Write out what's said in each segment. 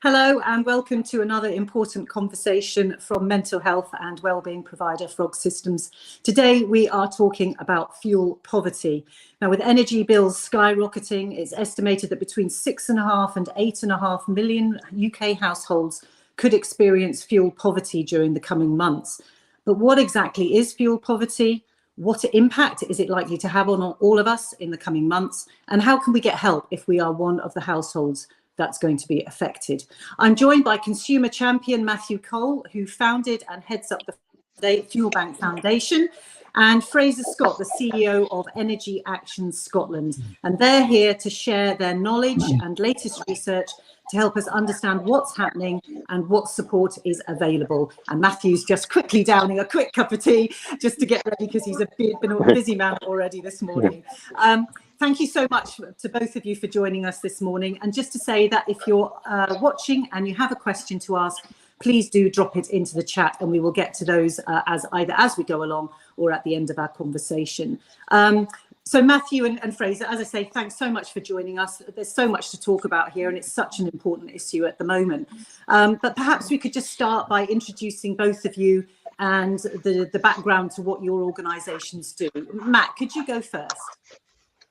Hello and welcome to another important conversation from mental health and wellbeing provider Frog Systems. Today we are talking about fuel poverty. Now, with energy bills skyrocketing, it's estimated that between 6.5 and 8.5 million UK households could experience fuel poverty during the coming months. But what exactly is fuel poverty? What impact is it likely to have on all of us in the coming months? And how can we get help if we are one of the households that's going to be affected? I'm joined by consumer champion Matthew Cole, who founded and heads up the Fuel Bank Foundation, and Frazer Scott, the CEO of Energy Action Scotland. And they're here to share their knowledge and latest research to help us understand what's happening and what support is available. And Matthew's just quickly downing a quick cup of tea just to get ready because he's been a busy man already this morning. Thank you so much to both of you for joining us this morning. And just to say that if you're watching and you have a question to ask, please do drop it into the chat and we will get to those either as we go along or at the end of our conversation. So Matthew and Frazer, as I say, thanks so much for joining us. There's so much to talk about here and it's such an important issue at the moment. But perhaps we could just start by introducing both of you and the background to what your organisations do. Matt, could you go first?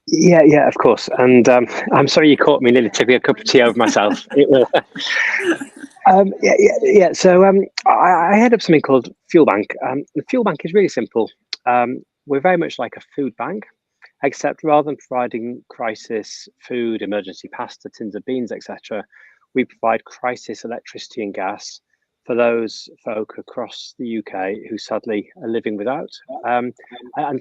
Yeah, of course. And I'm sorry you caught me nearly tipping a cup of tea over myself. So I head up something called Fuel Bank. The Fuel Bank is really simple. We're very much like a food bank, except rather than providing crisis food, emergency pasta, tins of beans, etc., we provide crisis electricity and gas for those folk across the UK who sadly are living without. And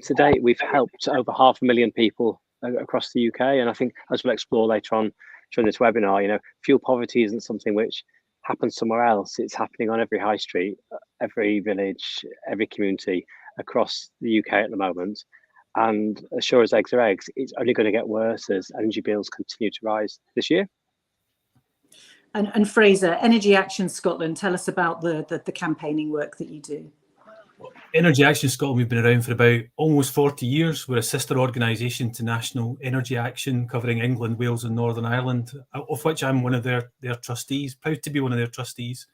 to date, we've helped over 500,000 people across the UK. And I think, as we'll explore later on during this webinar, fuel poverty isn't something which happens somewhere else. It's happening on every high street, every village, every community across the UK at the moment. And as sure as eggs are eggs, it's only going to get worse as energy bills continue to rise this year. And Frazer, Energy Action Scotland, tell us about the campaigning work that you do. Energy Action Scotland, we've been around for about almost 40 years. We're a sister organisation to National Energy Action, covering England, Wales and Northern Ireland, of which I'm one of their trustees, proud to be one of their trustees.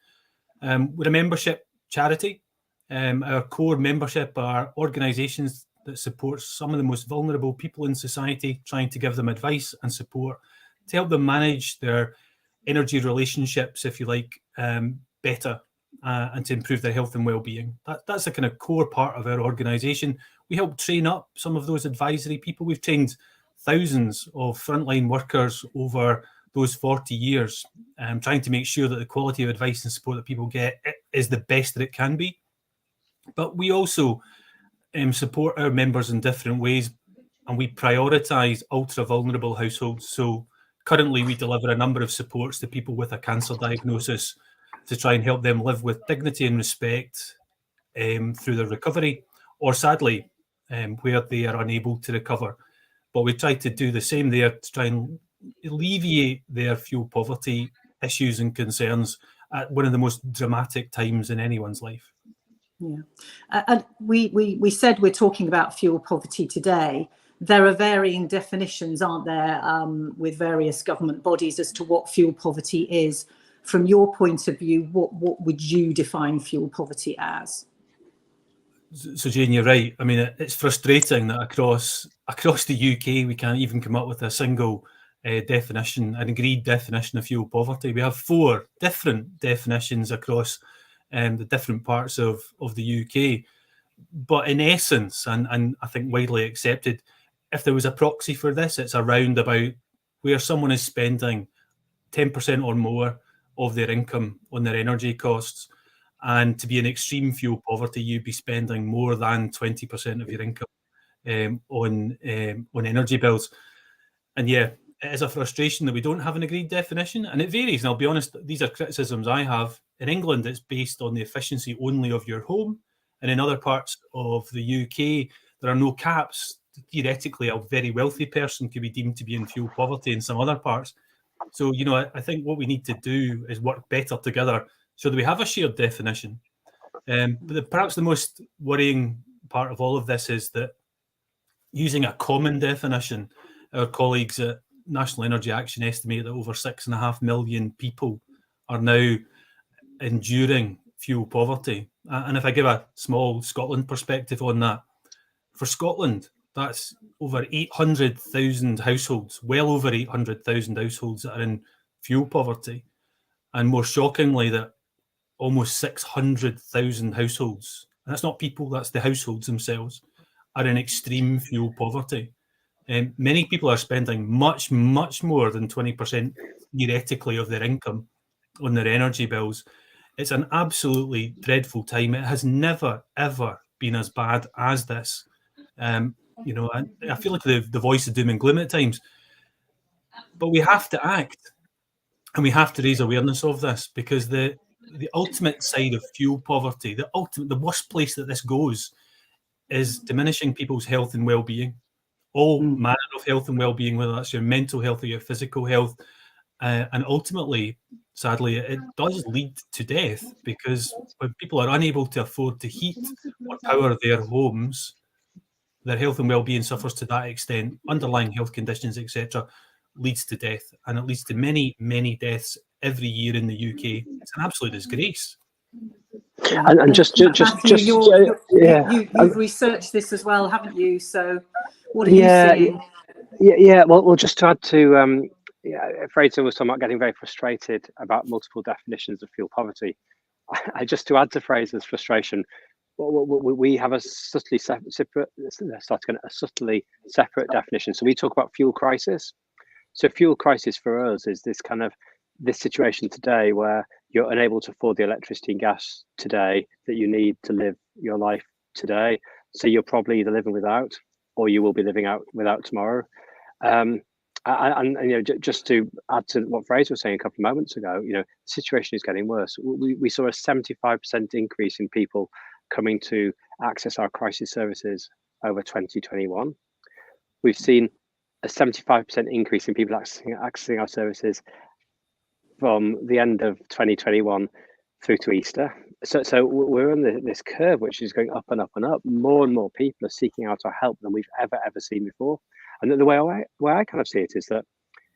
We're a membership charity. Our core membership are organisations that support some of the most vulnerable people in society, trying to give them advice and support to help them manage their energy relationships, if you like, better. And to improve their health and well-being. That's a kind of core part of our organisation. We help train up some of those advisory people. We've trained thousands of frontline workers over those 40 years, trying to make sure that the quality of advice and support that people get is the best that it can be. But we also support our members in different ways, and we prioritise ultra-vulnerable households. So currently we deliver a number of supports to people with a cancer diagnosis, to try and help them live with dignity and respect through their recovery, or sadly, where they are unable to recover. But we try to do the same there to try and alleviate their fuel poverty issues and concerns at one of the most dramatic times in anyone's life. Yeah, and we said we're talking about fuel poverty today. There are varying definitions, aren't there, with various government bodies as to what fuel poverty is. From your point of view, what would you define fuel poverty as? So Jane, you're right. I mean, it's frustrating that across the UK we can't even come up with a single definition, an agreed definition of fuel poverty. We have 4 different definitions across the different parts of the UK. But in essence, and I think widely accepted, if there was a proxy for this, it's around about where someone is spending 10% or more of their income on their energy costs. And to be in extreme fuel poverty, you'd be spending more than 20% of your income on energy bills. And yeah, it is a frustration that we don't have an agreed definition, and it varies. And I'll be honest, these are criticisms I have. In England, it's based on the efficiency only of your home. And in other parts of the UK, there are no caps. Theoretically, a very wealthy person could be deemed to be in fuel poverty in some other parts. So, I think what we need to do is work better together so that we have a shared definition. But perhaps the most worrying part of all of this is that using a common definition, our colleagues at National Energy Action estimate that over 6.5 million people are now enduring fuel poverty. And if I give a small Scotland perspective on that, for Scotland, that's over 800,000 households, well over 800,000 households that are in fuel poverty. And more shockingly, that almost 600,000 households, and that's not people, that's the households themselves, are in extreme fuel poverty. Many people are spending much, much more than 20% theoretically of their income on their energy bills. It's an absolutely dreadful time. It has never, ever been as bad as this. You know, I feel like the voice of doom and gloom at times, but we have to act and we have to raise awareness of this, because the ultimate side of fuel poverty, the worst place that this goes is diminishing people's health and well-being, all manner of health and well-being, whether that's your mental health or your physical health. And ultimately, sadly, it does lead to death, because when people are unable to afford to heat or power their homes, their health and well-being suffers to that extent. Underlying health conditions, etc., leads to death, and it leads to many, many deaths every year in the UK. It's an absolute disgrace. And Matthew, you've researched this as well, haven't you? So, what are you seeing? Well, just to add to, Frazer was talking about getting very frustrated about multiple definitions of fuel poverty. Just to add to Frazer's frustration, we have a subtly separate definition. So we talk about fuel crisis. So fuel crisis for us is this situation today where you're unable to afford the electricity and gas today that you need to live your life today. So you're probably either living without, or you will be living without tomorrow. And just to add to what Frazer was saying a couple of moments ago, the situation is getting worse. We saw a 75% increase in people coming to access our crisis services over 2021. We've seen a 75% increase in people accessing our services from the end of 2021 through to Easter. So we're on this curve, which is going up and up and up. More and more people are seeking out our help than we've ever seen before. And the way I kind of see it is that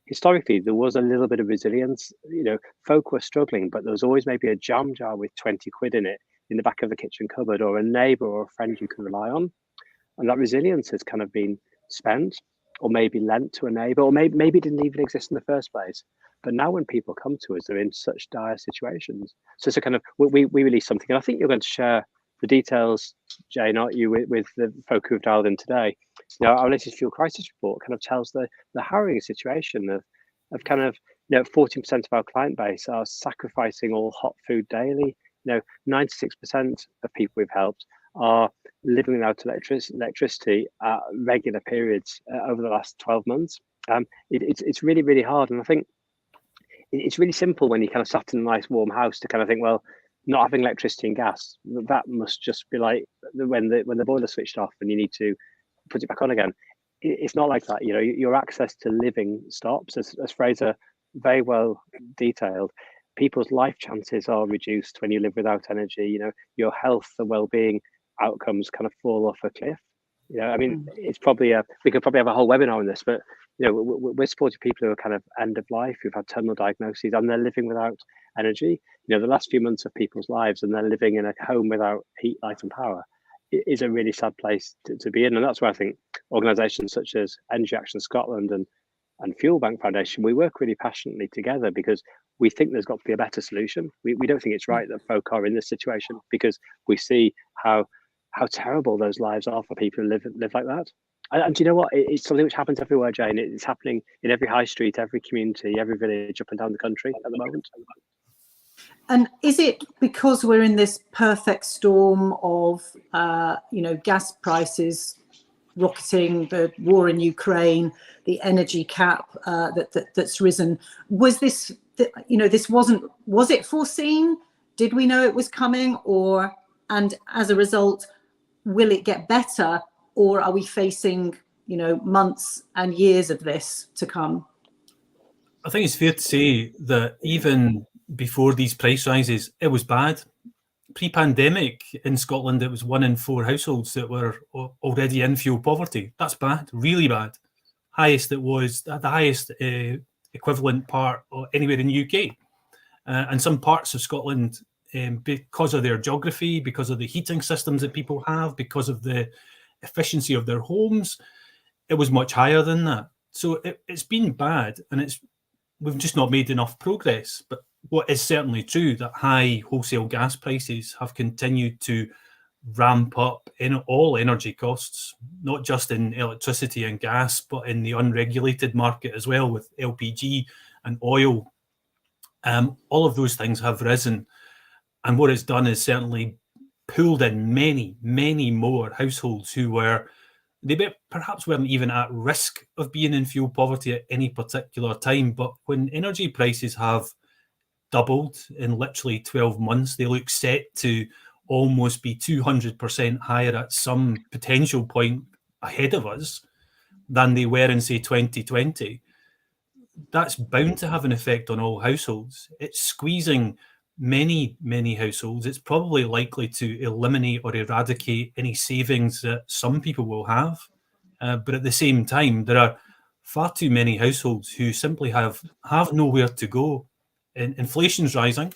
historically there was a little bit of resilience. Folk were struggling, but there was always maybe a jam jar with 20 quid in it in the back of the kitchen cupboard, or a neighbour or a friend you can rely on. And that resilience has kind of been spent, or maybe lent to a neighbour, or maybe it didn't even exist in the first place. But now when people come to us, they're in such dire situations. So it's a kind of, we release something, and I think you're going to share the details, Jane, aren't you, with the folk who've dialed in today. Our latest fuel crisis report kind of tells the harrowing situation of kind of, 14% of our client base are sacrificing all hot food daily. 96% of people we've helped are living without electricity at regular periods over the last 12 months. It's really, really hard. And I think it's really simple when you kind of sat in a nice warm house to kind of think, well, not having electricity and gas, that must just be like when the boiler switched off and you need to put it back on again. It's not like that. Your access to living stops, as Frazer very well detailed. People's life chances are reduced when you live without energy. Your health and well-being outcomes kind of fall off a cliff. It's probably we could probably have a whole webinar on this, but we're supporting people who are kind of end of life, who've had terminal diagnoses, and they're living without energy. The last few months of people's lives, and they're living in a home without heat, light, and power. It is a really sad place to be in, and that's where I think organisations such as Energy Action Scotland and Fuel Bank Foundation, we work really passionately together, because we think there's got to be a better solution. We don't think it's right that folk are in this situation, because we see how terrible those lives are for people who live like that. And do you know what? It's something which happens everywhere, Jane. It's happening in every high street, every community, every village up and down the country at the moment. And is it because we're in this perfect storm of, gas prices rocketing, the war in Ukraine, the energy cap that's risen? Was this, was it foreseen? Did we know it was coming? And as a result, will it get better, or are we facing, months and years of this to come? I think it's fair to say that even before these price rises, it was bad. Pre-pandemic in Scotland, it was 1 in 4 households that were already in fuel poverty. That's bad, really bad. Highest it was, the highest equivalent part anywhere in the UK. And some parts of Scotland, because of their geography, because of the heating systems that people have, because of the efficiency of their homes, it was much higher than that. So it's been bad, and we've just not made enough progress. But what is certainly true, that high wholesale gas prices have continued to ramp up in all energy costs, not just in electricity and gas, but in the unregulated market as well, with LPG and oil. All of those things have risen. And what it's done is certainly pulled in many, many more households who perhaps weren't even at risk of being in fuel poverty at any particular time. But when energy prices have doubled in literally 12 months, they look set to almost be 200% higher at some potential point ahead of us than they were in, say, 2020. That's bound to have an effect on all households. It's squeezing many, many households. It's probably likely to eliminate or eradicate any savings that some people will have. But at the same time, there are far too many households who simply have nowhere to go. Inflation's rising.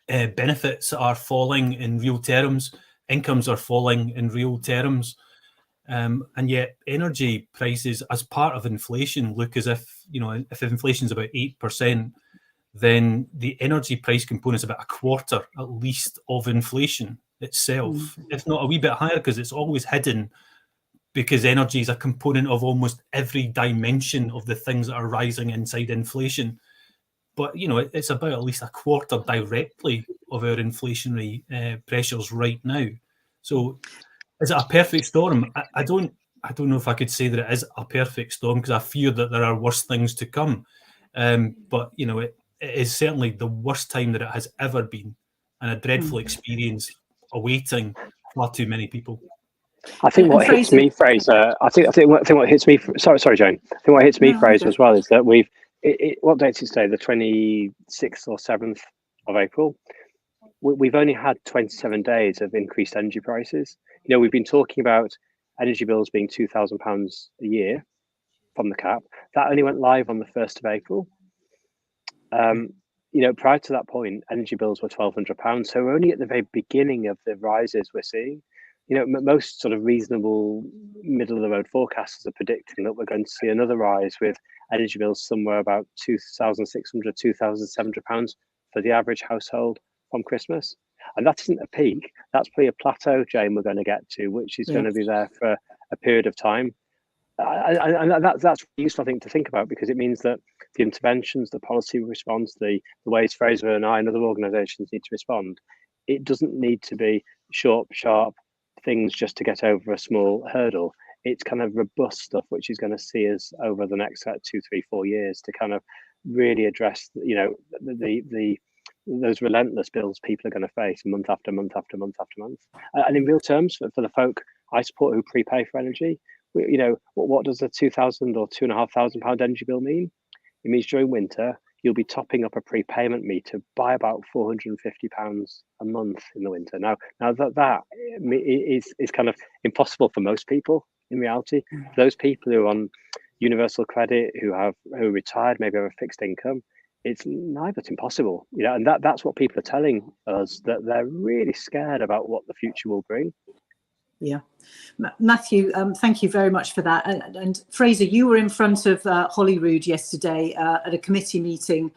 Benefits are falling in real terms. Incomes are falling in real terms. And yet energy prices as part of inflation look as if, if inflation is about 8%, then the energy price component is about a quarter at least of inflation itself, if not a wee bit higher, because it's always hidden, because energy is a component of almost every dimension of the things that are rising inside inflation. But, it's about at least a quarter directly of our inflationary pressures right now. So is it a perfect storm? I don't know if I could say that it is a perfect storm, because I fear that there are worse things to come. But, it is certainly the worst time that it has ever been, and a dreadful experience awaiting far too many people. I think what hits me, Frazer. I think what hits me. Sorry, Jane. I think what hits me, Frazer, as well, is that what date is today? The 26th or 7th of April. We've only had 27 days of increased energy prices. We've been talking about energy bills being £2,000 a year from the cap. That only went live on the 1st of April. Prior to that point, energy bills were £1,200. So we're only at the very beginning of the rises we're seeing. Most sort of reasonable middle of the road forecasters are predicting that we're going to see another rise with energy bills somewhere about £2,600, £2,700 for the average household from Christmas. And that isn't a peak. That's probably a plateau, Jane, we're going to get to, which is going to be there for a period of time. And that's useful, I think, to think about, because it means that the interventions, the policy response, the ways Frazer and I and other organisations need to respond, it doesn't need to be short, sharp things just to get over a small hurdle. It's kind of robust stuff which is going to see us over the next 2, 3, 4 years to kind of really address, those relentless bills people are going to face month after month after month after month. And in real terms, for the folk I support who prepay for energy, what does a £2,000 or £2,500 energy bill mean? It means during winter you'll be topping up a prepayment meter by about £450 a month in the winter. Now that is kind of impossible for most people in reality. For those people who are on universal credit, who are retired, maybe have a fixed income, it's impossible. And that's what people are telling us, that they're really scared about what the future will bring. Yeah. Matthew, thank you very much for that. And Frazer, you were in front of Holyrood yesterday at a committee meeting,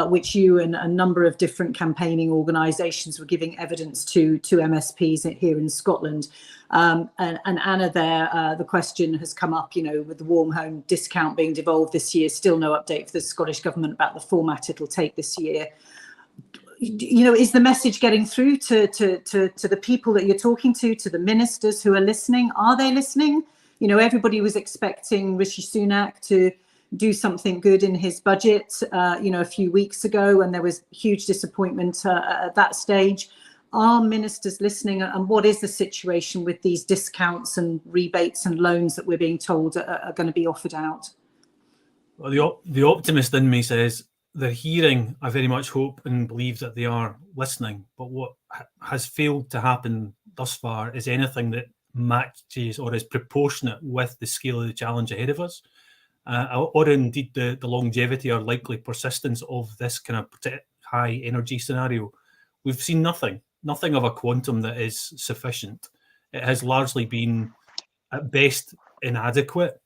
which you and a number of different campaigning organisations were giving evidence to MSPs here in Scotland. And Anna there, the question has come up, with the warm home discount being devolved this year, still no update for the Scottish Government about the format it'll take this year. Is the message getting through to the people that you're talking to the ministers who are listening? Are they listening? Everybody was expecting Rishi Sunak to do something good in his budget, a few weeks ago, and there was huge disappointment at that stage. Are ministers listening, and what is the situation with these discounts and rebates and loans that we're being told are going to be offered out? Well, the optimist in me says they're hearing. I very much hope and believe that they are listening. But what has failed to happen thus far is anything that matches or is proportionate with the scale of the challenge ahead of us, or indeed the longevity or likely persistence of this kind of high energy scenario, we've seen nothing of a quantum that is sufficient. It has largely been, at best, inadequate,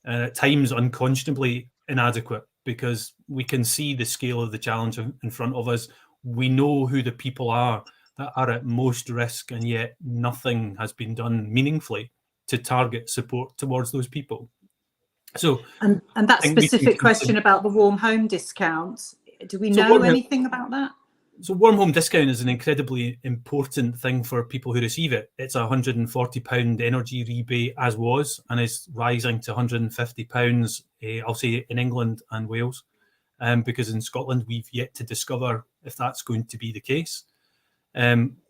and at times unconscionably inadequate, because we can see the scale of the challenge in front of us. We know who the people are that are at most risk, and yet nothing has been done meaningfully to target support towards those people. So, and that specific question about the warm home discount, do we know anything about that? So warm home discount is an incredibly important thing for people who receive it. It's a £140 energy rebate, as was, and is rising to £150, I'll say, in England and Wales, because in Scotland we've yet to discover if that's going to be the case.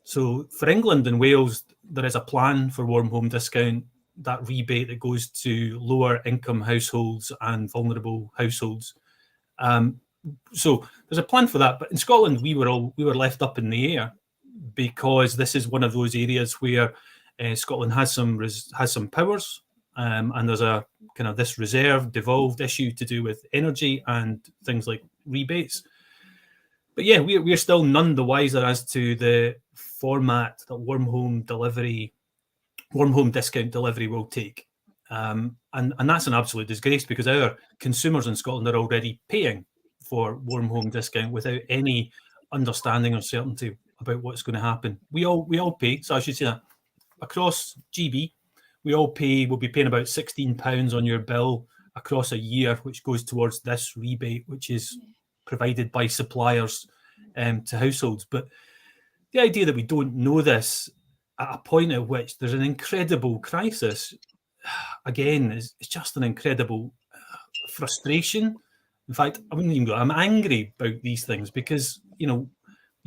So for England and Wales, there is a plan for warm home discount, that rebate that goes to lower income households and vulnerable households. So there's a plan for that, but in Scotland we were left up in the air, because this is one of those areas where Scotland has some powers, and there's a kind of this reserve devolved issue to do with energy and things like rebates. But yeah, we're still none the wiser as to the format that warm home discount delivery will take. And that's an absolute disgrace, because our consumers in Scotland are already paying for warm home discount without any understanding or certainty about what's going to happen. We all pay, so I should say that across GB, we'll be paying about £16 on your bill across a year, which goes towards this rebate, which is provided by suppliers to households. But the idea that we don't know this at a point at which there's an incredible crisis, again, is just an incredible frustration. In fact, I wouldn't even go, I'm angry about these things, because, you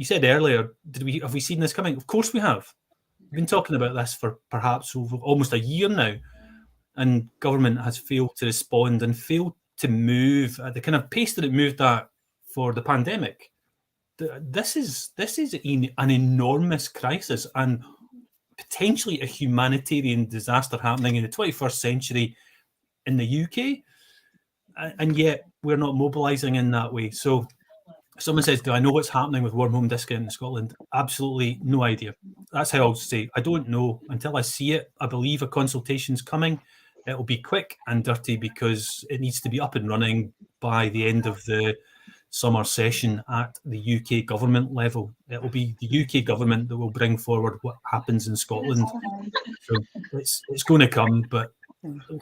said earlier, have we seen this coming? Of course we have. We've been talking about this for perhaps over almost a year now, and government has failed to respond and failed to move at the kind of pace that it moved at for the pandemic. This is an enormous crisis, and potentially a humanitarian disaster happening in the 21st century in the UK, and yet we're not mobilising in that way. So someone says, do I know what's happening with warm home discount in Scotland? Absolutely no idea. That's how I'll say. I don't know until I see it. I believe a consultation's coming. It'll be quick and dirty, because it needs to be up and running by the end of the summer session at the UK government level. It will be the UK government that will bring forward what happens in Scotland. So it's going to come, but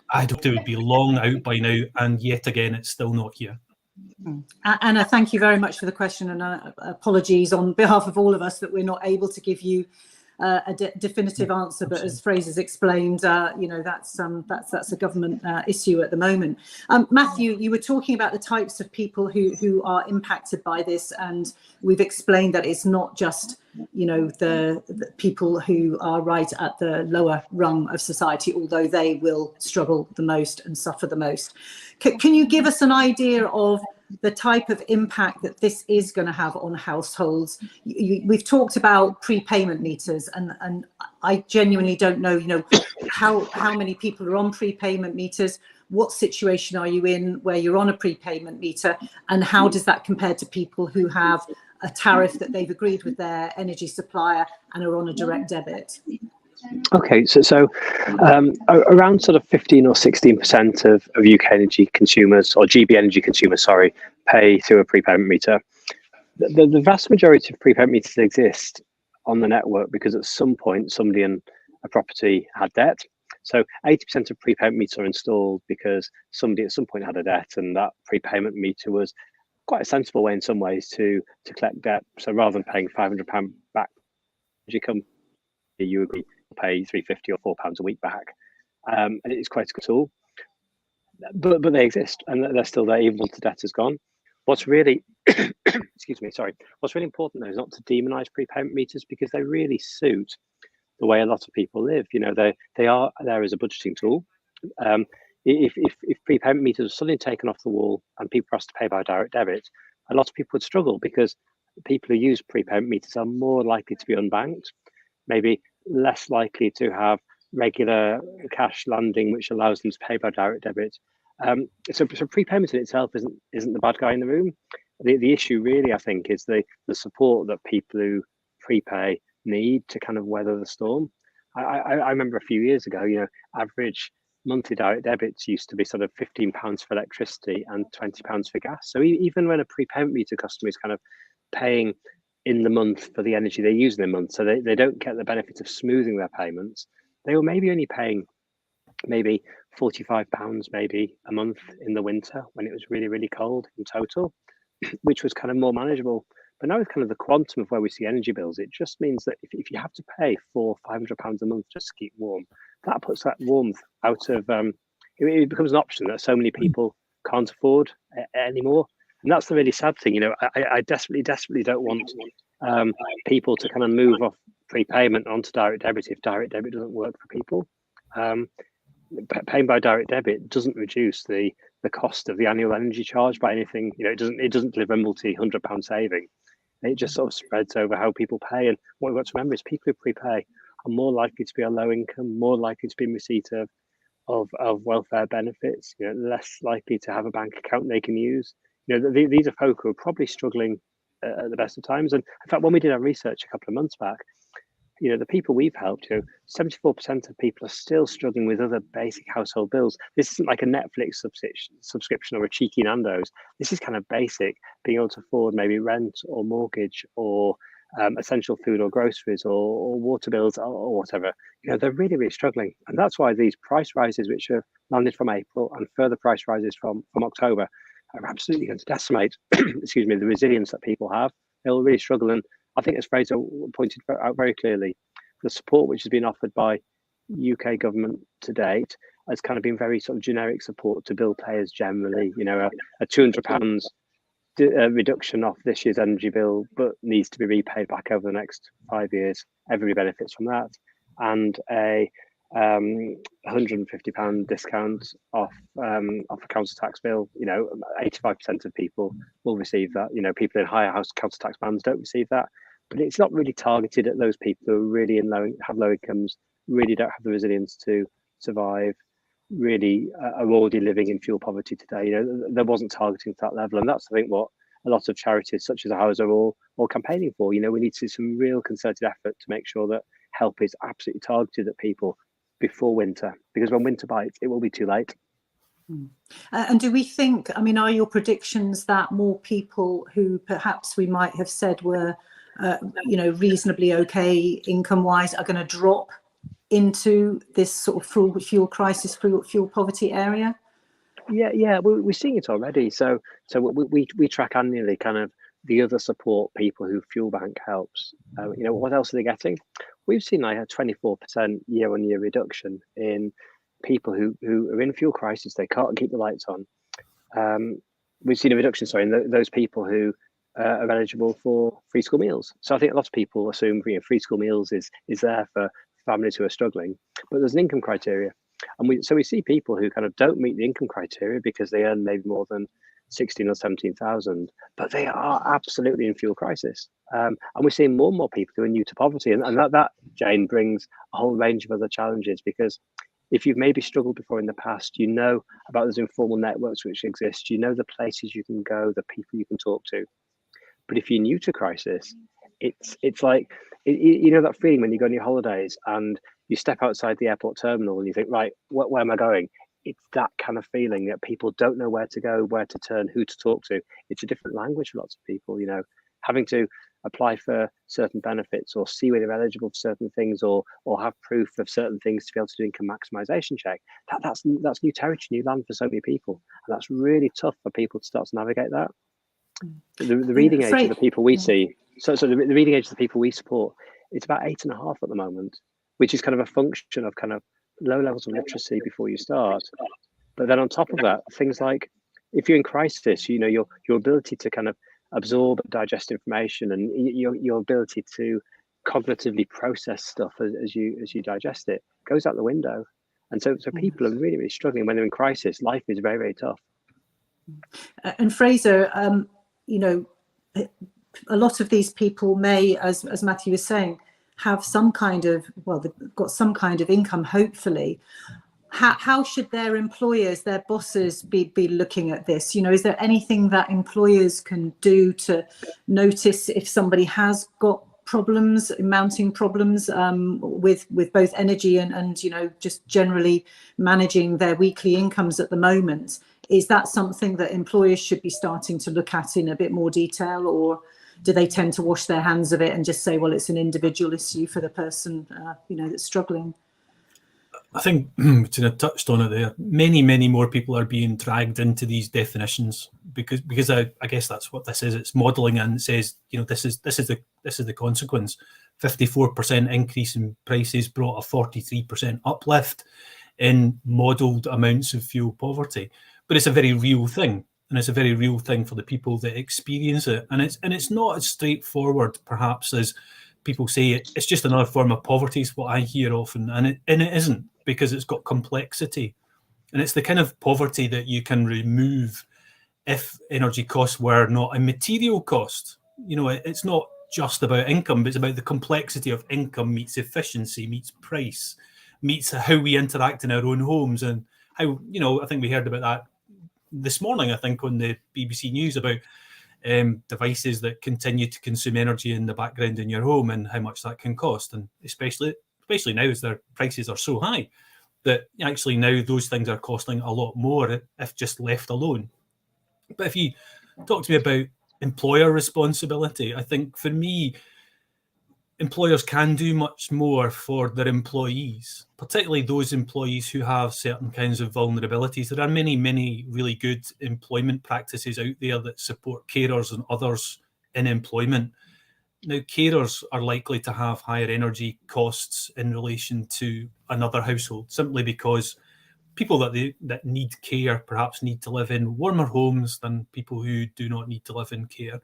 I don't think it would be long out by now, and yet again, it's still not here. Anna, thank you very much for the question, and apologies on behalf of all of us that we're not able to give you a definitive answer. But as Fraser's explained, that's a government issue at the moment. Matthew, you were talking about the types of people who are impacted by this, and we've explained that it's not just the people who are right at the lower rung of society, although they will struggle the most and suffer the most. Can you give us an idea of the type of impact that this is going to have on households? We've talked about prepayment meters, and I genuinely don't know, how many people are on prepayment meters. What situation are you in where you're on a prepayment meter, and how does that compare to people who have a tariff that they've agreed with their energy supplier and are on a direct debit? Okay, so around sort of 15 or 16% of UK energy consumers, or GB energy consumers, sorry, pay through a prepayment meter. The vast majority of prepayment meters exist on the network because at some point somebody in a property had debt. So 80% of prepayment meters are installed because somebody at some point had a debt, and that prepayment meter was quite a sensible way in some ways to collect debt. So rather than paying £500 back, you agree to pay £3.50 or £4 a week back, and it's quite a good tool. But they exist, and they're still there even once the debt is gone. What's really What's really important though is not to demonize prepayment meters, because they really suit the way a lot of people live. They are there as a budgeting tool. If prepayment meters are suddenly taken off the wall and people are asked to pay by direct debit, a lot of people would struggle, because people who use prepayment meters are more likely to be unbanked, maybe less likely to have regular cash landing, which allows them to pay by direct debit. So prepayment in itself isn't the bad guy in the room. The issue really, I think, is the support that people who prepay need to kind of weather the storm. I remember a few years ago, average monthly direct debits used to be sort of £15 for electricity and £20 for gas. So even when a prepayment meter customer is kind of paying in the month for the energy they use in the month, so they don't get the benefit of smoothing their payments, they were maybe only paying maybe £45 maybe a month in the winter when it was really, really cold in total, which was kind of more manageable. But now with kind of the quantum of where we see energy bills, it just means that if you have to pay £400-500 a month just to keep warm, that puts that warmth out of, it becomes an option that so many people can't afford anymore. And that's the really sad thing. I desperately don't want people to kind of move off prepayment onto direct debit if direct debit doesn't work for people. Paying by direct debit doesn't reduce the cost of the annual energy charge by anything. It doesn't deliver a multi-£100 saving. It just sort of spreads over how people pay. And what we've got to remember is people who prepay are more likely to be on low income, more likely to be in receipt of welfare benefits, less likely to have a bank account they can use. These are folk who are probably struggling at the best of times. And in fact, when we did our research a couple of months back, the people we've helped, 74% of people are still struggling with other basic household bills. This isn't like a Netflix subscription or a cheeky Nando's. This is kind of basic, being able to afford maybe rent or mortgage or essential food or groceries or water bills or whatever. They're really, really struggling. And that's why these price rises, which have landed from April and further price rises from October, are absolutely going to decimate, excuse me, the resilience that people have. They'll really struggle. And I think, as Frazer pointed out very clearly, the support which has been offered by UK government to date has kind of been very sort of generic support to bill payers generally. A £200 reduction off this year's energy bill, but needs to be repaid back over the next 5 years. Everybody benefits from that, and a £150 discount off a council tax bill. 85% of people will receive that. People in higher house council tax bands don't receive that, but it's not really targeted at those people who are really have low incomes, really don't have the resilience to survive, really are already living in fuel poverty today. There wasn't targeting to that level, and that's, I think, what a lot of charities such as ours are all campaigning for. We need to see some real concerted effort to make sure that help is absolutely targeted at people before winter, because when winter bites, it will be too late. And do we think, are your predictions that more people who perhaps we might have said were, reasonably okay income-wise are going to drop into this sort of fuel crisis, fuel poverty area? Yeah, we're seeing it already. So we track annually kind of the other support people who Fuel Bank helps. What else are they getting? We've seen like a 24% year-on-year reduction in people who are in fuel crisis. They can't keep the lights on. We've seen a reduction, in those people who are eligible for free school meals. So I think a lot of people assume free school meals is there for families who are struggling, but there's an income criteria. And we see people who kind of don't meet the income criteria because they earn maybe more than 16 or 17,000, but they are absolutely in fuel crisis. And we're seeing more and more people who are new to poverty. And that, Jane, brings a whole range of other challenges, because if you've maybe struggled before in the past, about those informal networks which exist, the places you can go, the people you can talk to. But if you're new to crisis, it's like, that feeling when you go on your holidays and you step outside the airport terminal and you think, right, where am I going? It's that kind of feeling that people don't know where to go, where to turn, who to talk to. It's a different language for lots of people, having to apply for certain benefits or see whether they're eligible for certain things or have proof of certain things to be able to do income maximisation check. That's new territory, new land for so many people. And that's really tough for people to start to navigate that. The reading age of the people we see, so the reading age of the people we support, it's about 8.5 at the moment, which is kind of a function of kind of low levels of literacy before you start. But then on top of that, things like if you're in crisis, your ability to kind of absorb and digest information and your ability to cognitively process stuff as you digest it goes out the window. And so people are really, really struggling when they're in crisis. Life is very, very tough. And Frazer, a lot of these people may, as Matthew was saying, have some kind of, they've got some kind of income, hopefully. how should their employers, their bosses be looking at this? You know, is there anything that employers can do to notice if somebody has got problems, mounting problems with both energy and you know, just generally managing their weekly incomes at the moment? Is that something that employers should be starting to look at in a bit more detail, or do they tend to wash their hands of it and just say, well, it's an individual issue for the person you know, that's struggling? I think Tina touched on it there. Many more people are being dragged into these definitions because I guess that's what this is. It's modelling, and it says, you know, this is the consequence. 54% increase in prices brought a 43% uplift in modelled amounts of fuel poverty. But it's a very real thing, and it's a very real thing for the people that experience it. And it's not as straightforward, perhaps, as people say. It's just another form of poverty is what I hear often, and it isn't, because it's got complexity, and it's the kind of poverty that you can remove if energy costs were not a material cost. You know, it's not just about income, but it's about the complexity of income meets efficiency, meets price, meets how we interact in our own homes, and how, you know, I think we heard about that this morning, I think, on the BBC News about devices that continue to consume energy in the background in your home and how much that can cost. And especially now, as their prices are so high, that actually now those things are costing a lot more if just left alone. But if you talk to me about employer responsibility, I think for me, employers can do much more for their employees, particularly those employees who have certain kinds of vulnerabilities. There are many really good employment practices out there that support carers and others in employment. Now, carers are likely to have higher energy costs in relation to another household, simply because people that need care perhaps need to live in warmer homes than people who do not need to live in care.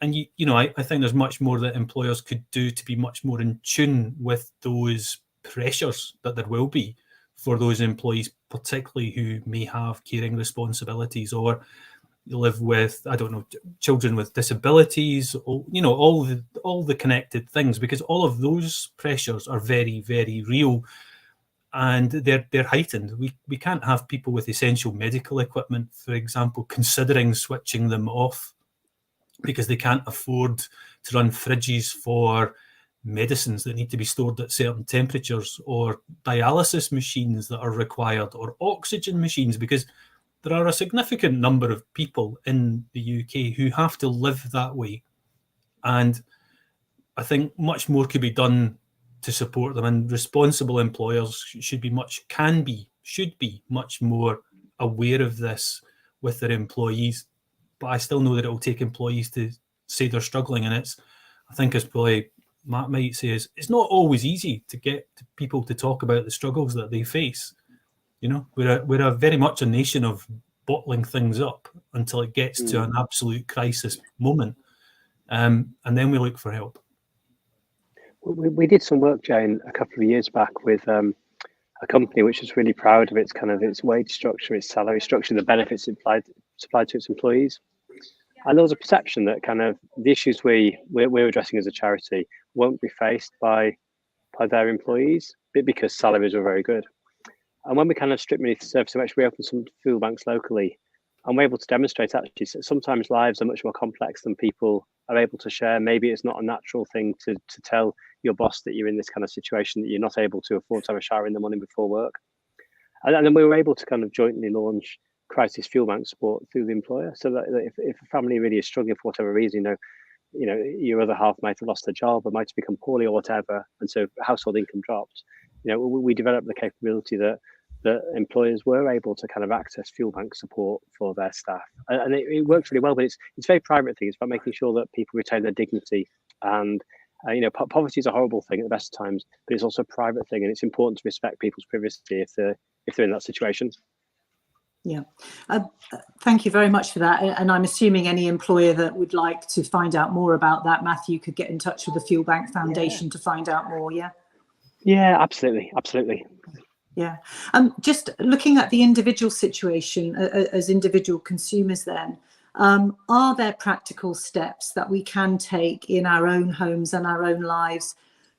And you know, I think there's much more that employers could do to be much more in tune with those pressures that there will be for those employees, particularly who may have caring responsibilities or live with, I don't know, children with disabilities, or, you know, all the connected things, because all of those pressures are very real, and they're heightened. We can't have people with essential medical equipment, for example, considering switching them off because they can't afford to run fridges for medicines that need to be stored at certain temperatures, or dialysis machines that are required, or oxygen machines, because there are a significant number of people in the UK who have to live that way. And I think much more could be done to support them, and responsible employers should be much more aware of this with their employees. But I still know that it will take employees to say they're struggling, and I think as probably Matt might say, it's not always easy to get people to talk about the struggles that they face. You know, we're a very much a nation of bottling things up until it gets to an absolute crisis moment, and then we look for help. We did some work, Jane, a couple of years back with a company which is really proud of its wage structure, its salary structure, the benefits it supplied to its employees. And there was a perception that kind of the issues we're addressing as a charity won't be faced by their employees, because salaries are very good. And when we kind of stripped beneath the surface, we actually opened some fuel banks locally, and we're able to demonstrate actually sometimes lives are much more complex than people are able to share. Maybe it's not a natural thing to tell your boss that you're in this kind of situation, that you're not able to afford to have a shower in the morning before work. And then we were able to kind of jointly launch crisis fuel bank support through the employer, so that if a family really is struggling for whatever reason, you know, your other half might have lost their job or might have become poorly or whatever, and so household income dropped, you know, we developed the capability that employers were able to kind of access fuel bank support for their staff, and it works really well. But it's a very private thing. It's about making sure that people retain their dignity, and you know, poverty is a horrible thing at the best of times, but it's also a private thing, and it's important to respect people's privacy if they're in that situation. Yeah, thank you very much for that. And I'm assuming any employer that would like to find out more about that, Matthew, could get in touch with the Fuel Bank Foundation to find out more. Yeah, absolutely. Yeah, just looking at the individual situation as individual consumers then, are there practical steps that we can take in our own homes and our own lives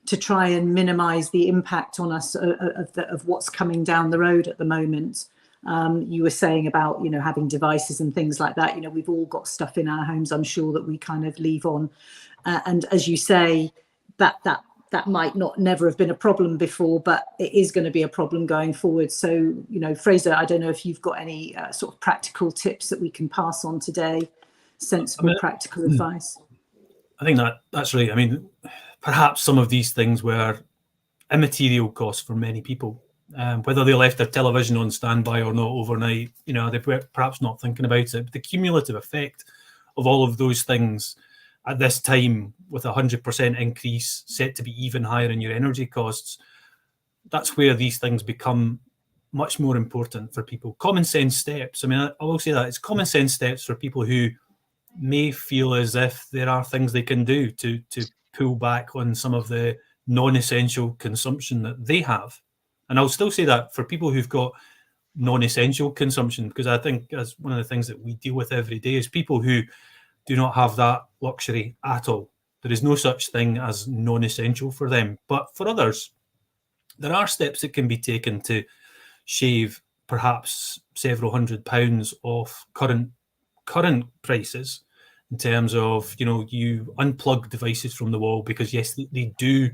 to try and minimise the impact on us of what's coming down the road at the moment. You were saying about, you know, having devices and things like that. You know, we've all got stuff in our homes, I'm sure, that we kind of leave on. And as you say, that might not never have been a problem before, but it is going to be a problem going forward. So, you know, Frazer, I don't know if you've got any sort of practical tips that we can pass on today, sensible, practical advice. I think that's right. I mean, perhaps some of these things were immaterial costs for many people. Whether they left their television on standby or not overnight, you know, they were perhaps not thinking about it. But the cumulative effect of all of those things at this time, with a 100% increase set to be even higher in your energy costs, that's where these things become much more important for people. Common sense steps. I mean, I will say that it's common sense steps for people who may feel as if there are things they can do to pull back on some of the non-essential consumption that they have. And I'll still say that for people who've got non-essential consumption, because I think as one of the things that we deal with every day is people who do not have that luxury at all. There is no such thing as non-essential for them. But for others, there are steps that can be taken to shave perhaps several £100s off current prices, in terms of, you know, you unplug devices from the wall, because yes, they do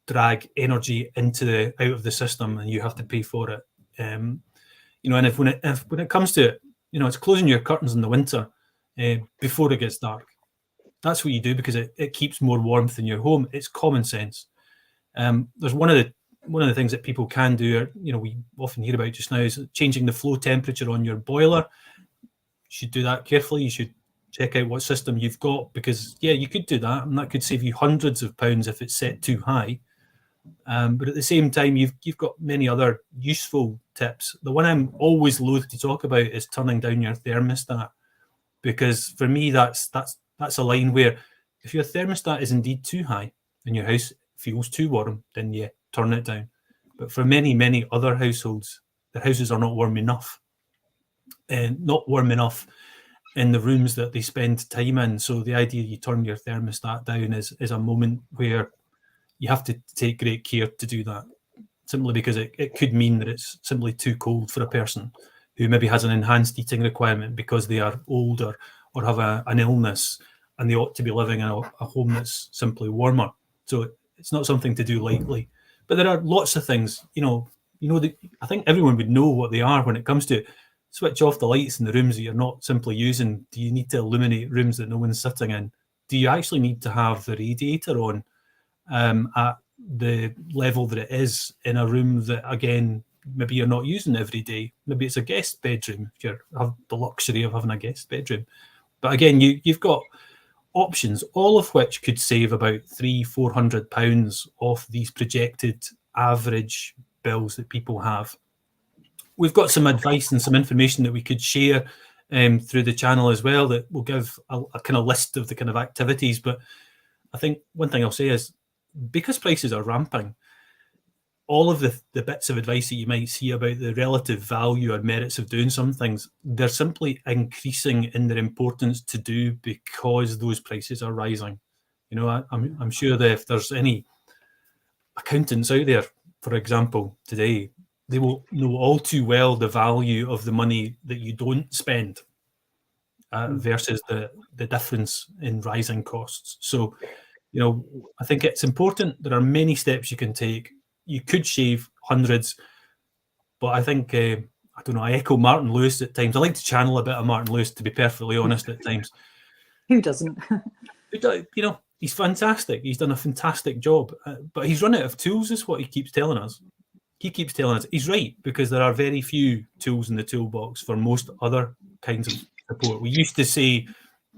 drag energy out of the system, and you have to pay for it. You know, and if when it comes to it, you know, it's closing your curtains in the winter before it gets dark. That's what you do, because it keeps more warmth in your home. It's common sense. There's one of the things that people can do, you know, we often hear about just now, is changing the flow temperature on your boiler. You should do that carefully. You should check out what system you've got, because yeah, you could do that, and that could save you hundreds of pounds if it's set too high. But at the same time, you've got many other useful tips. The one I'm always loath to talk about is turning down your thermostat, because for me that's a line where if your thermostat is indeed too high and your house feels too warm, then yeah, turn it down. But for many other households, their houses are not warm enough, and not warm enough in the rooms that they spend time in. So the idea you turn your thermostat down is a moment where you have to take great care to do that, simply because it could mean that it's simply too cold for a person who maybe has an enhanced heating requirement because they are older or have an illness, and they ought to be living in a home that's simply warmer. So it's not something to do lightly. But there are lots of things, you know, I think everyone would know what they are when it comes to switch off the lights in the rooms that you're not simply using. Do you need to illuminate rooms that no one's sitting in? Do you actually need to have the radiator on at the level that it is in a room that, again, maybe you're not using every day? Maybe it's a guest bedroom, if you have the luxury of having a guest bedroom. But again, you've got options, all of which could save about £300-400 off these projected average bills that people have. We've got some advice and some information that we could share through the channel as well, that will give a kind of list of the kind of activities. But I think one thing I'll say is, because prices are ramping, all of the bits of advice that you might see about the relative value or merits of doing some things, they're simply increasing in their importance to do because those prices are rising. You know, I'm sure that if there's any accountants out there, for example, today, they will know all too well the value of the money that you don't spend versus the difference in rising costs. So, you know, I think it's important. There are many steps you can take. You could shave hundreds, but I think, I don't know, I echo Martin Lewis at times. I like to channel a bit of Martin Lewis, to be perfectly honest, at times. Who doesn't? You know, he's fantastic. He's done a fantastic job, but he's run out of tools, is what he keeps telling us. He keeps telling us he's right, because there are very few tools in the toolbox for most other kinds of support. We used to say,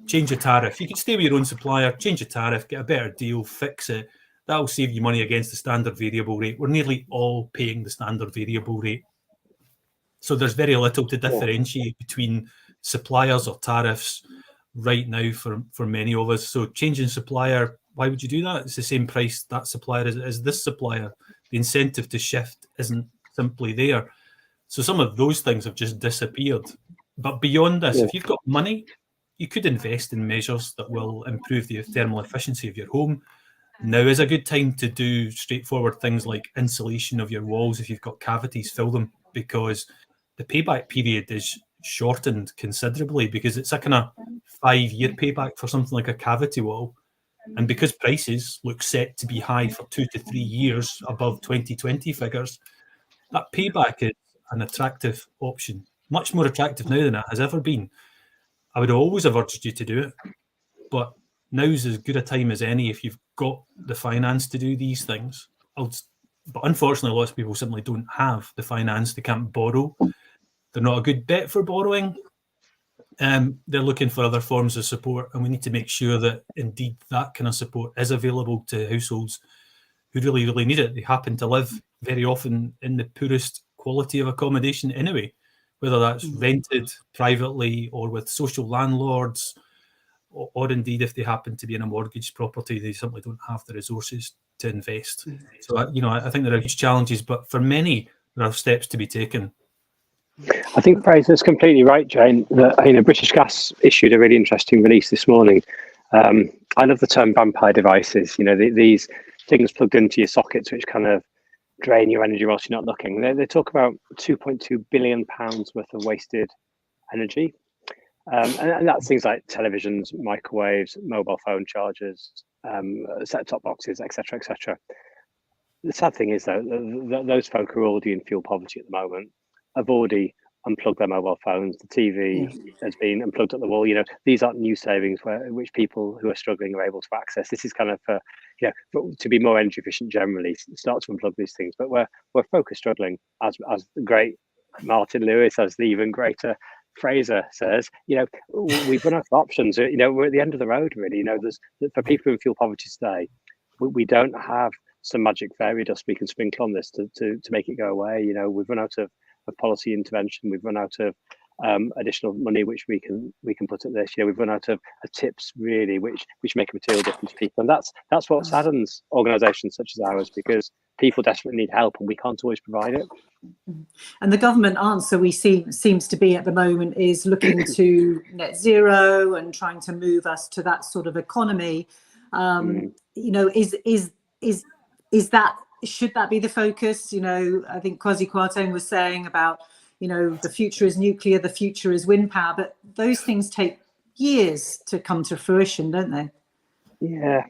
change a tariff. You can stay with your own supplier, change a tariff, get a better deal, fix it. That'll save you money against the standard variable rate. We're nearly all paying the standard variable rate. So there's very little to differentiate between suppliers or tariffs right now for many of us. So changing supplier, why would you do that? It's the same price that supplier is as this supplier. The incentive to shift isn't simply there. So some of those things have just disappeared. But beyond this, if you've got money, you could invest in measures that will improve the thermal efficiency of your home. Now is a good time to do straightforward things like insulation of your walls. If you've got cavities, fill them, because the payback period is shortened considerably, because it's a kind of 5-year payback for something like a cavity wall. And because prices look set to be high for 2 to 3 years above 2020 figures, that payback is an attractive option, much more attractive now than it has ever been. I would always have urged you to do it, but now's as good a time as any if you've got the finance to do these things. But unfortunately, lots of people simply don't have the finance. They can't borrow. They're not a good bet for borrowing. They're looking for other forms of support, and we need to make sure that indeed that kind of support is available to households who really, really need it. They happen to live very often in the poorest quality of accommodation anyway, whether that's rented privately or with social landlords, or indeed if they happen to be in a mortgaged property, they simply don't have the resources to invest. So, I think there are huge challenges, but for many, there are steps to be taken. I think Fraser's completely right, Jane, that British Gas issued a really interesting release this morning. I love the term vampire devices, these things plugged into your sockets which kind of drain your energy whilst you're not looking. They talk about £2.2 billion worth of wasted energy. And that's things like televisions, microwaves, mobile phone chargers, set-top boxes, etc., etc. The sad thing is, though, those folk who are already in fuel poverty at the moment have already unplugged their mobile phones. The TV has been unplugged at the wall. These aren't new savings which people who are struggling are able to access. This is kind of to be more energy efficient generally, start to unplug these things. But where folk are struggling, as the great Martin Lewis, as the even greater Frazer says, we've run out of options. We're at the end of the road, really. There's, for people in fuel poverty today, we don't have some magic fairy dust we can sprinkle on this to make it go away. We've run out of policy intervention. We've run out of additional money which we can put at this. We've run out of tips, really, which make a material difference to people, and that's what saddens organisations such as ours, because people desperately need help and we can't always provide it. And the government answer we see seems to be at the moment is looking to net zero and trying to move us to that sort of economy. Is that, should that be the focus? I think Kwasi Kwarteng was saying about, the future is nuclear, the future is wind power, but those things take years to come to fruition, don't they? Yeah.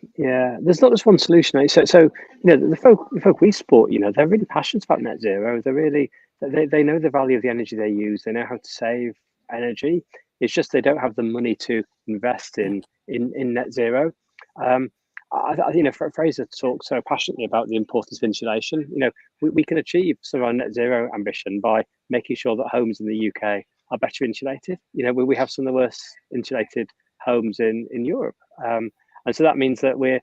There's not just one solution. So the folk we support, they're really passionate about net zero. They know the value of the energy they use. They know how to save energy. It's just they don't have the money to invest in net zero. Fraser talks so passionately about the importance of insulation. We can achieve some of our net zero ambition by making sure that homes in the UK are better insulated. We have some of the worst insulated homes in Europe. And so that means that we're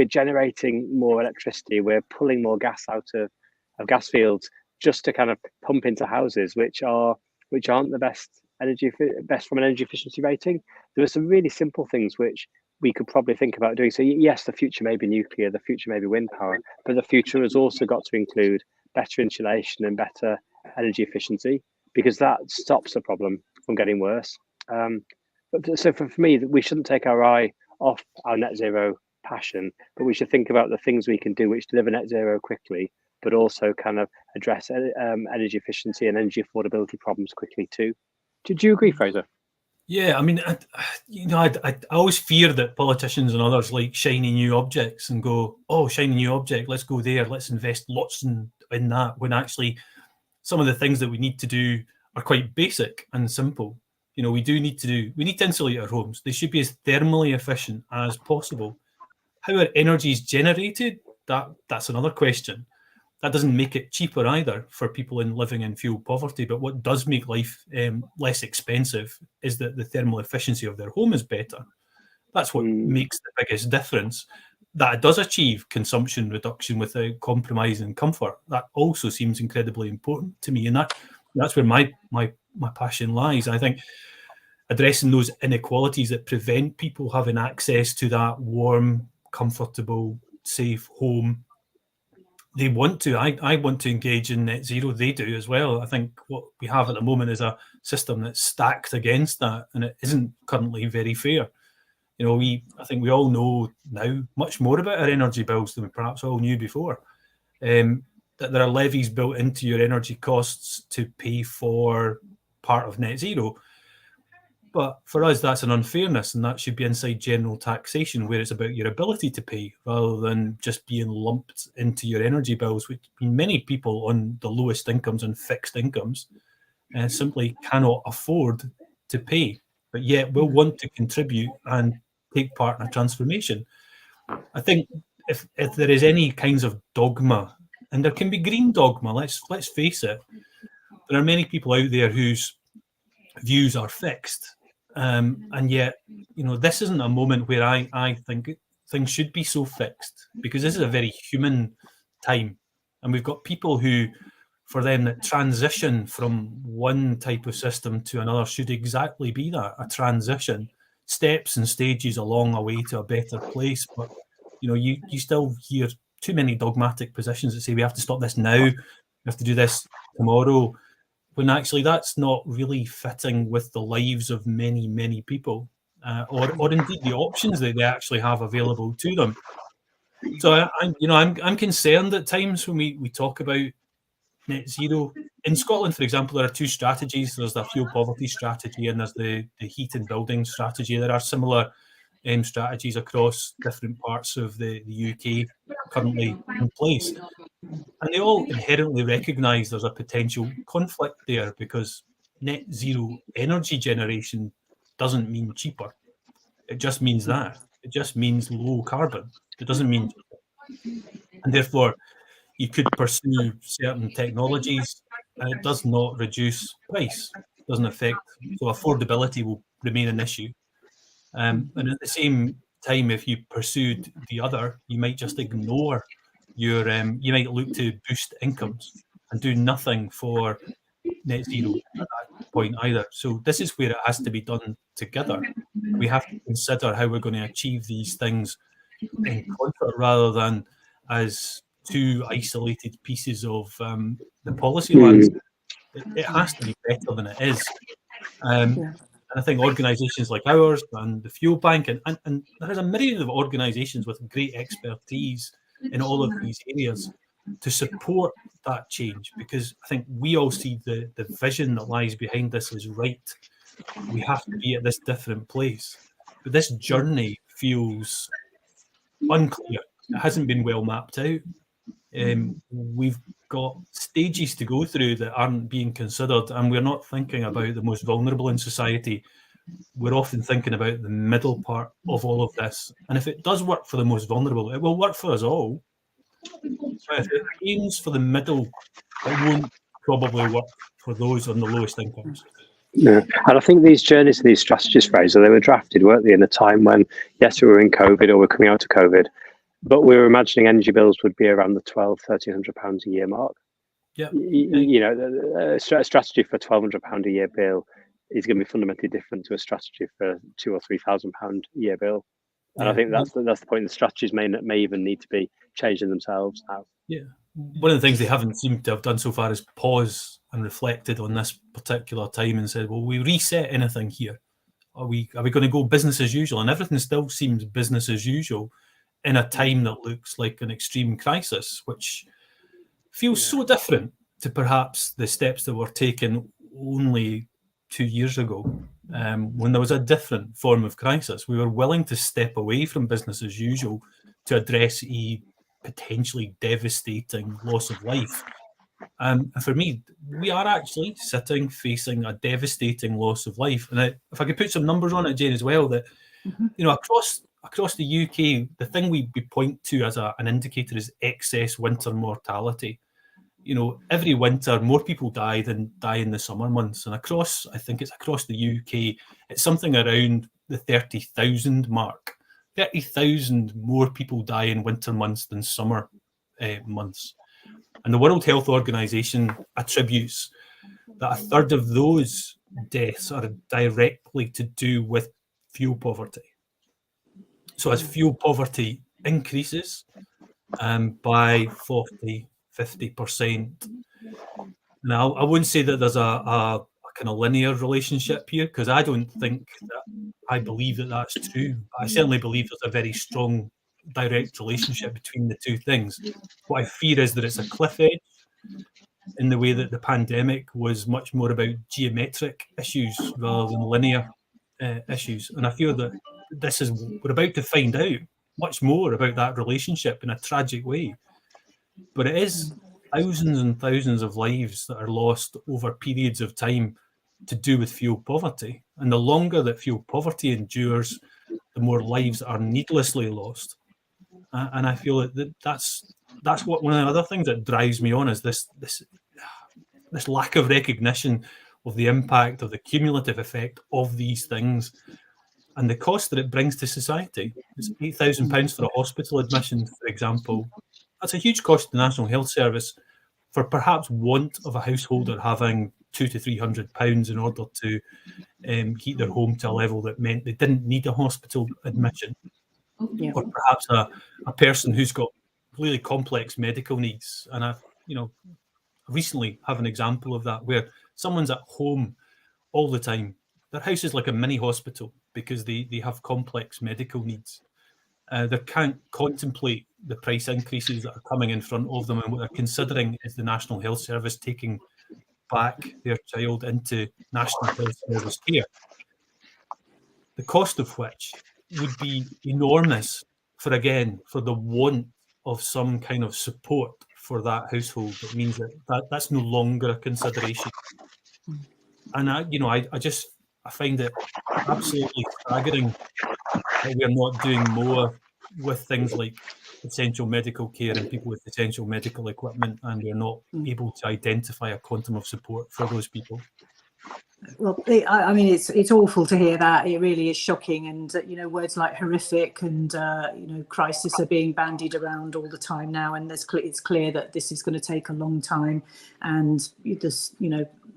generating more electricity. We're pulling more gas out of gas fields just to kind of pump into houses which aren't the best from an energy efficiency rating. There are some really simple things which we could probably think about doing. So yes, the future may be nuclear, the future may be wind power, but the future has also got to include better insulation and better energy efficiency, because that stops the problem from getting worse. So for me, we shouldn't take our eye off our net zero passion, but we should think about the things we can do which deliver net zero quickly, but also kind of address energy efficiency and energy affordability problems quickly too. Do you agree, Fraser? Yeah, I mean, I always fear that politicians and others like shiny new objects and go, oh, shiny new object, let's go there, let's invest lots in that, when actually some of the things that we need to do are quite basic and simple. We need to insulate our homes. They should be as thermally efficient as possible. How our energy is generated, that's another question. That doesn't make it cheaper either for people living in fuel poverty. But what does make life less expensive is that the thermal efficiency of their home is better. That's what makes the biggest difference. That it does achieve consumption reduction without compromising comfort. That also seems incredibly important to me, and that's where my passion lies. I think addressing those inequalities that prevent people having access to that warm, comfortable, safe home. They want to. I want to engage in net zero. They do as well. I think what we have at the moment is a system that's stacked against that, and it isn't currently very fair. I think we all know now much more about our energy bills than we perhaps all knew before. That there are levies built into your energy costs to pay for part of net zero. But for us, that's an unfairness, and that should be inside general taxation, where it's about your ability to pay rather than just being lumped into your energy bills, which many people on the lowest incomes and fixed incomes simply cannot afford to pay, but yet will want to contribute and take part in a transformation. I think if there is any kinds of dogma, and there can be green dogma, let's face it, there are many people out there whose views are fixed. And yet, this isn't a moment where I think things should be so fixed, because this is a very human time. And we've got people who, for them, that transition from one type of system to another should exactly be that, a transition, steps and stages along a way to a better place. But, you still hear too many dogmatic positions that say we have to stop this now, we have to do this tomorrow, when actually that's not really fitting with the lives of many, many people, or indeed the options that they actually have available to them. So I'm concerned at times when we talk about net zero. In Scotland, for example, there are two strategies. There's the fuel poverty strategy and there's the heat and building strategy. There are similar strategies across different parts of the UK currently in place. And they all inherently recognise there's a potential conflict there, because net zero energy generation doesn't mean cheaper. It just means that. It just means low carbon. It doesn't mean cheaper. And therefore, you could pursue certain technologies and it does not reduce price. It doesn't affect. So affordability will remain an issue. And at the same time, if you pursued the other, you might just ignore you might look to boost incomes and do nothing for net zero at that point either. So this is where it has to be done together. We have to consider how we're going to achieve these things in concert rather than as two isolated pieces of the policy landscape. It has to be better than it is. And I think organisations like ours and the Fuel Bank, and there's a myriad of organisations with great expertise in all of these areas to support that change, because I think we all see the vision that lies behind this is right. We have to be at this different place. But this journey feels unclear. It hasn't been well mapped out. We've got stages to go through that aren't being considered, and we're not thinking about the most vulnerable in society. We're often thinking about the middle part of all of this. And if it does work for the most vulnerable, it will work for us all. But if it aims for the middle, it won't probably work for those on the lowest incomes. Yeah, and I think these journeys and these strategies, Fraser, they were drafted, weren't they, in a time when, yes, we were in COVID or we're coming out of COVID, but we were imagining energy bills would be around the £1,300 a year mark. Yeah, a strategy for £1,200 a year bill is going to be fundamentally different to a strategy for £2,000 or £3,000 a year bill. And I think that's the point. The strategies may even need to be changed in themselves now. Yeah, one of the things they haven't seemed to have done so far is pause and reflected on this particular time and said, "Well, we reset anything here? Are we going to go business as usual?" And everything still seems business as usual in a time that looks like an extreme crisis, which feels so different to perhaps the steps that were taken only 2 years ago, when there was a different form of crisis. We were willing to step away from business as usual to address a potentially devastating loss of life. And for me, we are actually facing a devastating loss of life. And if I could put some numbers on it, Jane, as well, that across the UK, the thing we point to as an indicator is excess winter mortality. Every winter, more people die than die in the summer months. And I think it's across the UK, it's something around the 30,000 mark. 30,000 more people die in winter months than summer months. And the World Health Organization attributes that a third of those deaths are directly to do with fuel poverty. So as fuel poverty increases by 40, 50%. Now, I wouldn't say that there's a kind of linear relationship here, because I don't think that I believe that that's true. I certainly believe there's a very strong direct relationship between the two things. What I fear is that it's a cliff edge, in the way that the pandemic was much more about geometric issues rather than linear issues. And I feel that we're about to find out much more about that relationship in a tragic way. But it is thousands and thousands of lives that are lost over periods of time to do with fuel poverty. And the longer that fuel poverty endures, the more lives are needlessly lost. And I feel that that's what one of the other things that drives me on is this lack of recognition of the impact, of the cumulative effect of these things and the cost that it brings to society. It's £8,000 for a hospital admission, for example. That's a huge cost to the National Health Service for perhaps want of a householder having £200 to £300 in order to heat their home to a level that meant they didn't need a hospital admission. Yeah. Or perhaps a person who's got really complex medical needs. And I've recently have an example of that where someone's at home all the time. Their house is like a mini hospital because they have complex medical needs. They can't contemplate the price increases that are coming in front of them, and what they're considering is the National Health Service taking back their child into National Health Service care. The cost of which would be enormous for the want of some kind of support for that household. That means that's no longer a consideration. And I find it absolutely staggering that we're not doing more with things like essential medical care and people with essential medical equipment, and we're not able to identify a quantum of support for those people. Well, I mean, it's awful to hear that. It really is shocking, and words like horrific and crisis are being bandied around all the time now, and it's clear that this is going to take a long time. And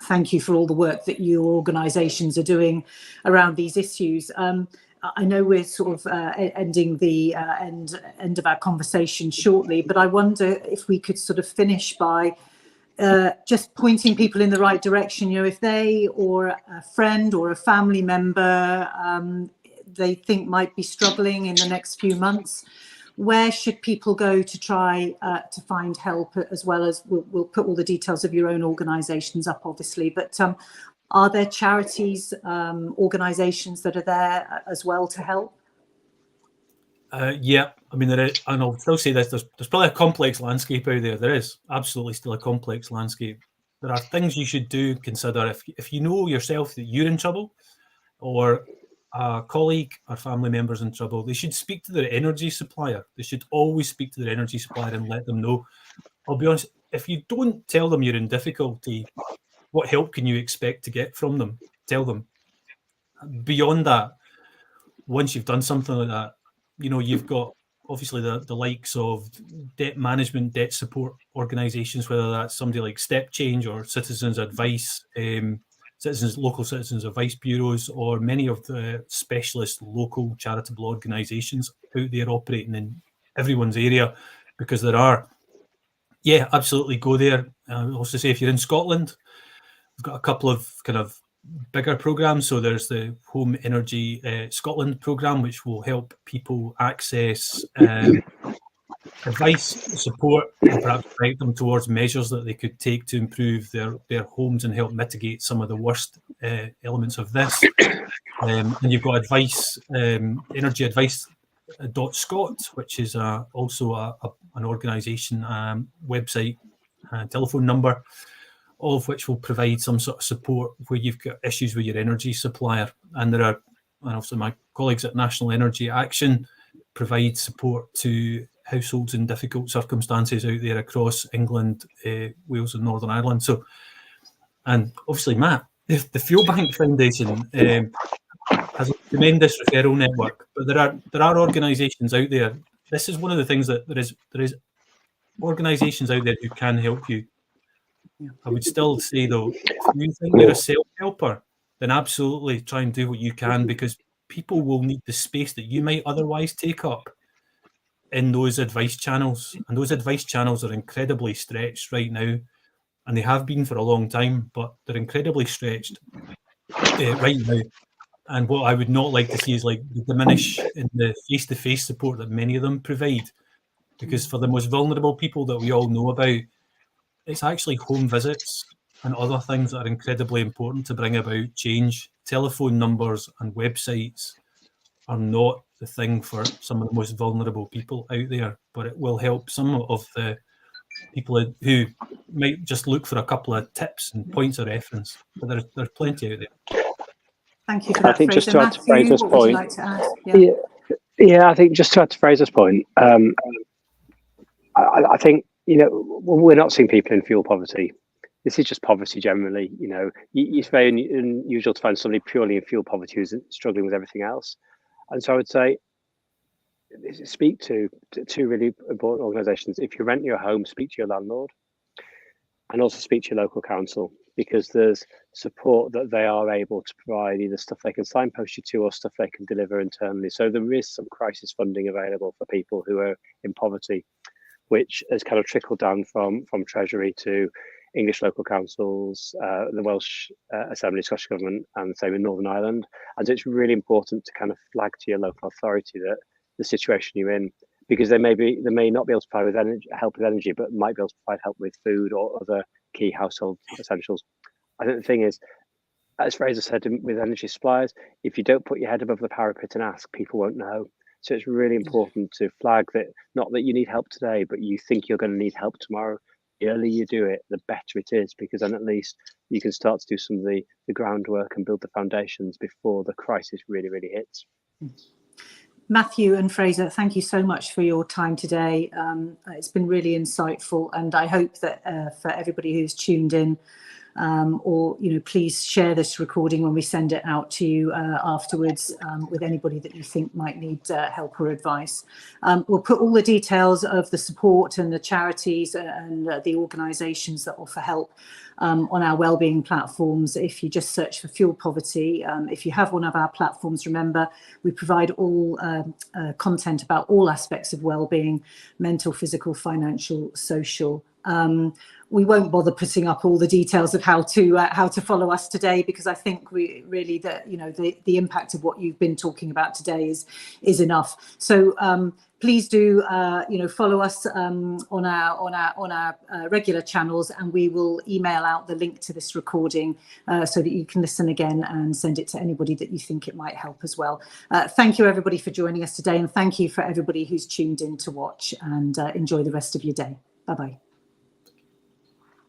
thank you for all the work that your organisations are doing around these issues. I know we're sort of ending the end of our conversation shortly, but I wonder if we could sort of finish by just pointing people in the right direction. If they or a friend or a family member they think might be struggling in the next few months, where should people go to try to find help, as well as we'll put all the details of your own organisations up, obviously, but are there charities, organisations that are there as well to help? Yeah, I mean, there is, and I'll still say this, there's probably a complex landscape out there. There is absolutely still a complex landscape. There are things you should consider if you know yourself that you're in trouble, or a colleague or family member's in trouble. They should speak to their energy supplier. They should always speak to their energy supplier and let them know. I'll be honest, if you don't tell them you're in difficulty, what help can you expect to get from them? Tell them. Beyond that, once you've done something like that, you've got obviously the likes of debt management, debt support organisations, whether that's somebody like Step Change or Citizens Advice, local citizens advice bureaus, or many of the specialist local charitable organisations out there operating in everyone's area, because there are. Yeah, absolutely, go there. I also say if you're in Scotland, we've got a couple of kind of bigger programs. So there's the Home Energy Scotland program, which will help people access advice, support, and perhaps direct them towards measures that they could take to improve their homes and help mitigate some of the worst elements of this. And you've got advice, Energy Advice .scot, which is also an organisation website, telephone number, all of which will provide some sort of support where you've got issues with your energy supplier. And also my colleagues at National Energy Action provide support to households in difficult circumstances out there across England, Wales and Northern Ireland. So, and obviously, Matt, the Fuel Bank Foundation has a tremendous referral network, but there are organisations out there. This is one of the things that there is organisations out there who can help you. I would still say, though, if you think you're a self-helper, then absolutely try and do what you can, because people will need the space that you might otherwise take up in those advice channels. And those advice channels are incredibly stretched right now. and they have been for a long time, but they're incredibly stretched right now. And what I would not like to see is like the diminish in the face-to-face support that many of them provide, because for the most vulnerable people that we all know about, it's actually home visits and other things that are incredibly important to bring about change. Telephone numbers and websites are not the thing for some of the most vulnerable people out there, but it will help some of the people who might just look for a couple of tips and points of reference. But there's plenty out there. Thank you for that, I think Frazer. just to add to Matthew, Frazer's what would you point, like to add? Yeah, I think just to add to Frazer's point, I think, you know, we're not seeing people in fuel poverty. This is just poverty generally. You know, it's very unusual to find somebody purely in fuel poverty who's struggling with everything else. And so I would say, speak to two really important organisations. If you rent your home, speak to your landlord, and also speak to your local council, because there's support that they are able to provide, either stuff they can signpost you to or stuff they can deliver internally. So there is some crisis funding available for people who are in poverty, which has kind of trickled down from Treasury to English local councils, the Welsh Assembly, Scottish Government, and same in Northern Ireland. And so it's really important to kind of flag to your local authority that the situation you're in, because they may not be able to provide with help with energy, but might be able to provide help with food or other key household essentials. I think the thing is, as Frazer said with energy suppliers, if you don't put your head above the parapet and ask, people won't know. So it's really important to flag that, not that you need help today, but you think you're going to need help tomorrow. The earlier you do it, the better it is, because then at least you can start to do some of the groundwork and build the foundations before the crisis really, really hits. Matthew and Frazer, thank you so much for your time today. It's been really insightful, and I hope that for everybody who's tuned in, or please share this recording when we send it out to you afterwards with anybody that you think might need help or advice. We'll put all the details of the support and the charities and the organisations that offer help on our wellbeing platforms. If you just search for fuel poverty, if you have one of our platforms, remember we provide all content about all aspects of wellbeing: mental, physical, financial, social. We won't bother putting up all the details of how to follow us today, because I think we really the impact of what you've been talking about today is enough. So please do follow us on our regular channels, and we will email out the link to this recording so that you can listen again and send it to anybody that you think it might help as well. Thank you everybody for joining us today, and thank you for everybody who's tuned in to watch, and enjoy the rest of your day. Bye bye.